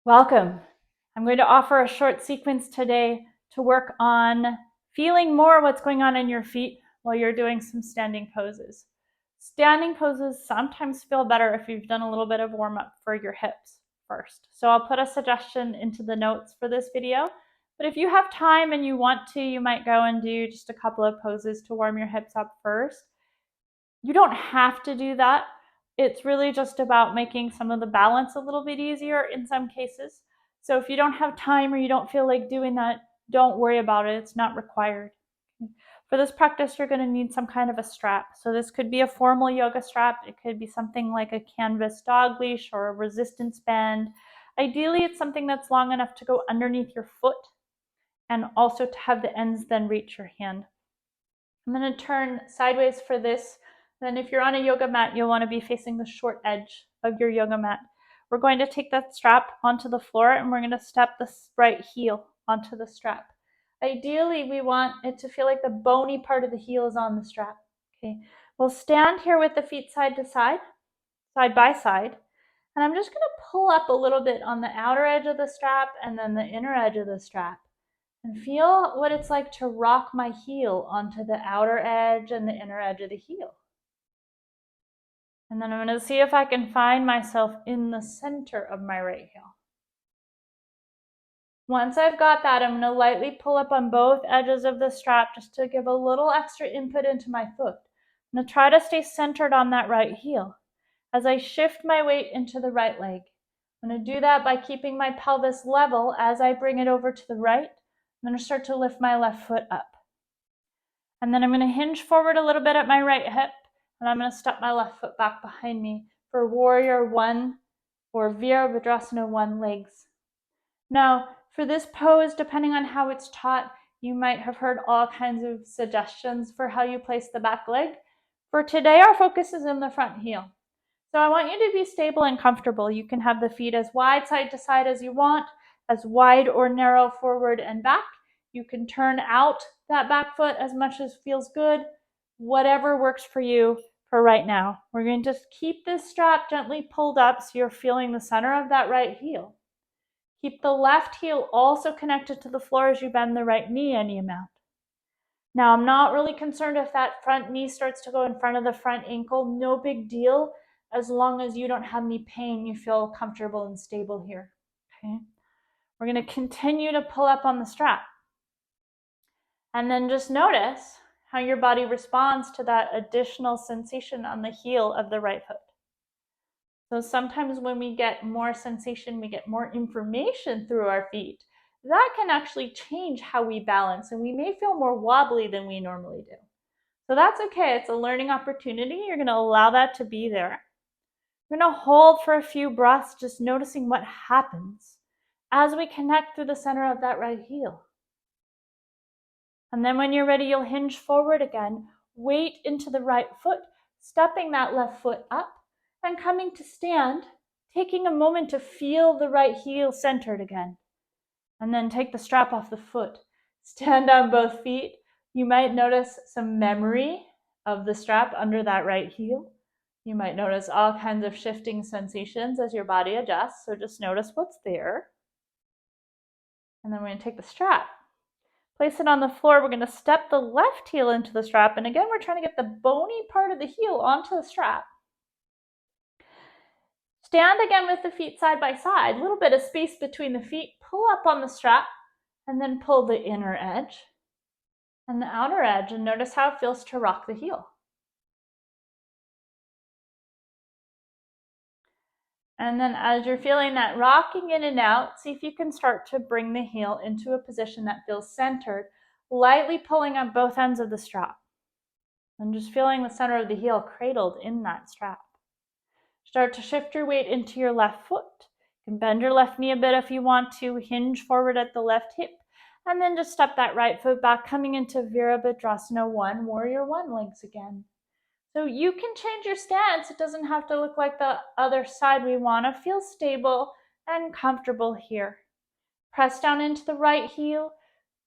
Welcome. I'm going to offer a short sequence today to work on feeling more what's going on in your feet while you're doing some standing poses. Standing poses sometimes feel better if you've done a little bit of warm up for your hips first. So I'll put a suggestion into the notes for this video. But if you have time and you want to, you might go and do just a couple of poses to warm your hips up first. You don't have to do that. It's really just about making some of the balance a little bit easier in some cases. So if you don't have time or you don't feel like doing that, don't worry about it. It's not required. For this practice, you're going to need some kind of a strap. So this could be a formal yoga strap. It could be something like a canvas dog leash or a resistance band. Ideally, it's something that's long enough to go underneath your foot and also to have the ends then reach your hand. I'm going to turn sideways for this. Then if you're on a yoga mat, you'll want to be facing the short edge of your yoga mat. We're going to take that strap onto the floor and we're going to step the right heel onto the strap. Ideally, we want it to feel like the bony part of the heel is on the strap. Okay, we'll stand here with the feet side to side, side by side, and I'm just going to pull up a little bit on the outer edge of the strap and then the inner edge of the strap. And feel what it's like to rock my heel onto the outer edge and the inner edge of the heel. And then I'm going to see if I can find myself in the center of my right heel. Once I've got that, I'm going to lightly pull up on both edges of the strap just to give a little extra input into my foot. I'm going to try to stay centered on that right heel as I shift my weight into the right leg. I'm going to do that by keeping my pelvis level as I bring it over to the right. I'm going to start to lift my left foot up. And then I'm going to hinge forward a little bit at my right hip, and I'm going to step my left foot back behind me for Warrior One or Virabhadrasana 1 legs. Now, for this pose, depending on how it's taught, you might have heard all kinds of suggestions for how you place the back leg. For today, our focus is in the front heel. So I want you to be stable and comfortable. You can have the feet as wide side to side as you want, as wide or narrow forward and back. You can turn out that back foot as much as feels good, whatever works for you for right now. We're going to keep this strap gently pulled up so you're feeling the center of that right heel. Keep the left heel also connected to the floor as you bend the right knee any amount. Now, I'm not really concerned if that front knee starts to go in front of the front ankle. No big deal, as long as you don't have any pain, you feel comfortable and stable here. Okay? We're going to continue to pull up on the strap. And then just notice how your body responds to that additional sensation on the heel of the right foot. So sometimes when we get more sensation, we get more information through our feet. That can actually change how we balance, and we may feel more wobbly than we normally do. So that's okay. It's a learning opportunity. You're going to allow that to be there. We're going to hold for a few breaths, just noticing what happens as we connect through the center of that right heel. And then when you're ready, you'll hinge forward again, weight into the right foot, stepping that left foot up, and coming to stand, taking a moment to feel the right heel centered again. And then take the strap off the foot. Stand on both feet. You might notice some memory of the strap under that right heel. You might notice all kinds of shifting sensations as your body adjusts, so just notice what's there. And then we're going to take the strap. Place it on the floor. We're going to step the left heel into the strap. And again, we're trying to get the bony part of the heel onto the strap. Stand again with the feet side by side. A little bit of space between the feet. Pull up on the strap and then pull the inner edge and the outer edge, and notice how it feels to rock the heel. And then as you're feeling that rocking in and out, see if you can start to bring the heel into a position that feels centered, lightly pulling up both ends of the strap. And just feeling the center of the heel cradled in that strap. Start to shift your weight into your left foot. You can bend your left knee a bit if you want to, hinge forward at the left hip, and then just step that right foot back, coming into Virabhadrasana 1, Warrior 1 legs again. So you can change your stance. It doesn't have to look like the other side. We want to feel stable and comfortable here. Press down into the right heel.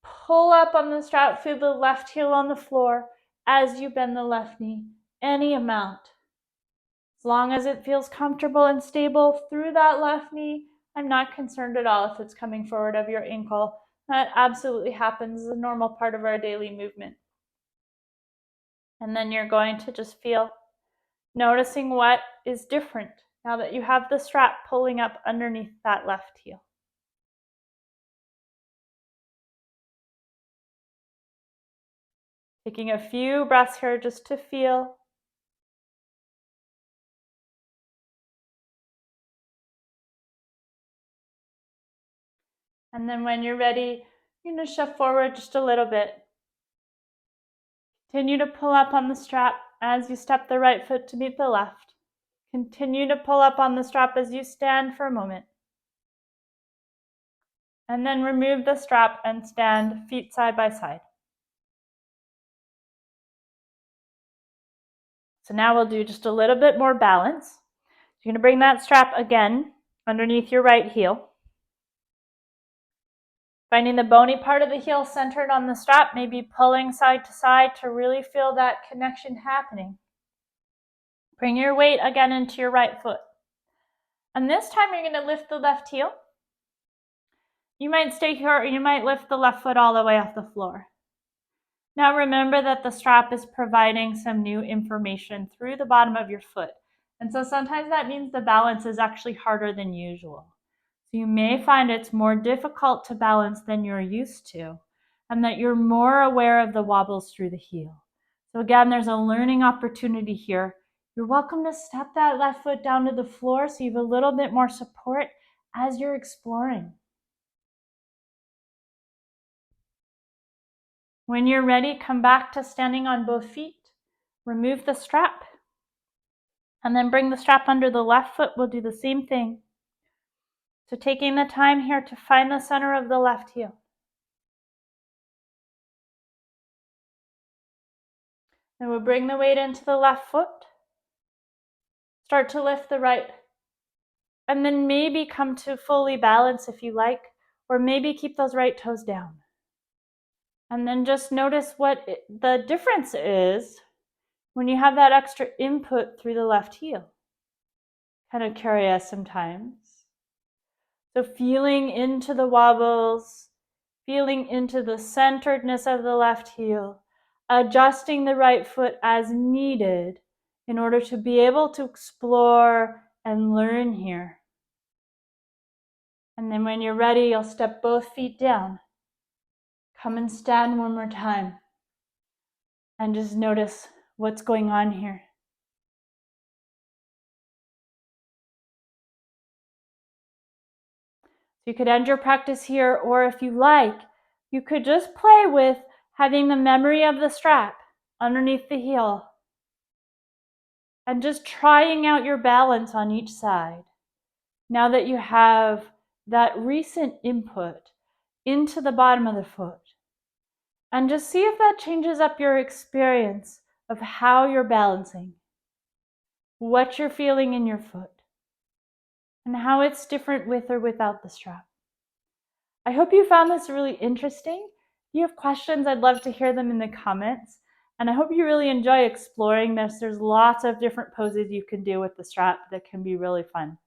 Pull up on the strap, feel the left heel on the floor as you bend the left knee, any amount. As long as it feels comfortable and stable through that left knee, I'm not concerned at all if it's coming forward of your ankle. That absolutely happens, it's a normal part of our daily movement. And then you're going to just feel, noticing what is different now that you have the strap pulling up underneath that left heel. Taking a few breaths here just to feel. And then when you're ready, you're going to shift forward just a little bit. Continue to pull up on the strap as you step the right foot to meet the left. Continue to pull up on the strap as you stand for a moment. And then remove the strap and stand feet side by side. So now we'll do just a little bit more balance. You're going to bring that strap again underneath your right heel. Finding the bony part of the heel centered on the strap, maybe pulling side to side to really feel that connection happening. Bring your weight again into your right foot. And this time you're going to lift the left heel. You might stay here or you might lift the left foot all the way off the floor. Now remember that the strap is providing some new information through the bottom of your foot. And so sometimes that means the balance is actually harder than usual. So you may find it's more difficult to balance than you're used to, and that you're more aware of the wobbles through the heel. So again, there's a learning opportunity here. You're welcome to step that left foot down to the floor so you have a little bit more support as you're exploring. When you're ready, come back to standing on both feet. Remove the strap. And then bring the strap under the left foot. We'll do the same thing. So taking the time here to find the center of the left heel. Then we'll bring the weight into the left foot. Start to lift the right. And then maybe come to fully balance if you like, or maybe keep those right toes down. And then just notice what the difference is when you have that extra input through the left heel. Kind of curious sometimes. So feeling into the wobbles, feeling into the centeredness of the left heel, adjusting the right foot as needed in order to be able to explore and learn here. And then when you're ready, you'll step both feet down. Come and stand one more time. And just notice what's going on here. You could end your practice here, or if you like, you could just play with having the memory of the strap underneath the heel and just trying out your balance on each side. Now that you have that recent input into the bottom of the foot, and just see if that changes up your experience of how you're balancing, what you're feeling in your foot, and how it's different with or without the strap. I hope you found this really interesting. If you have questions, I'd love to hear them in the comments. And I hope you really enjoy exploring this. There's lots of different poses you can do with the strap that can be really fun.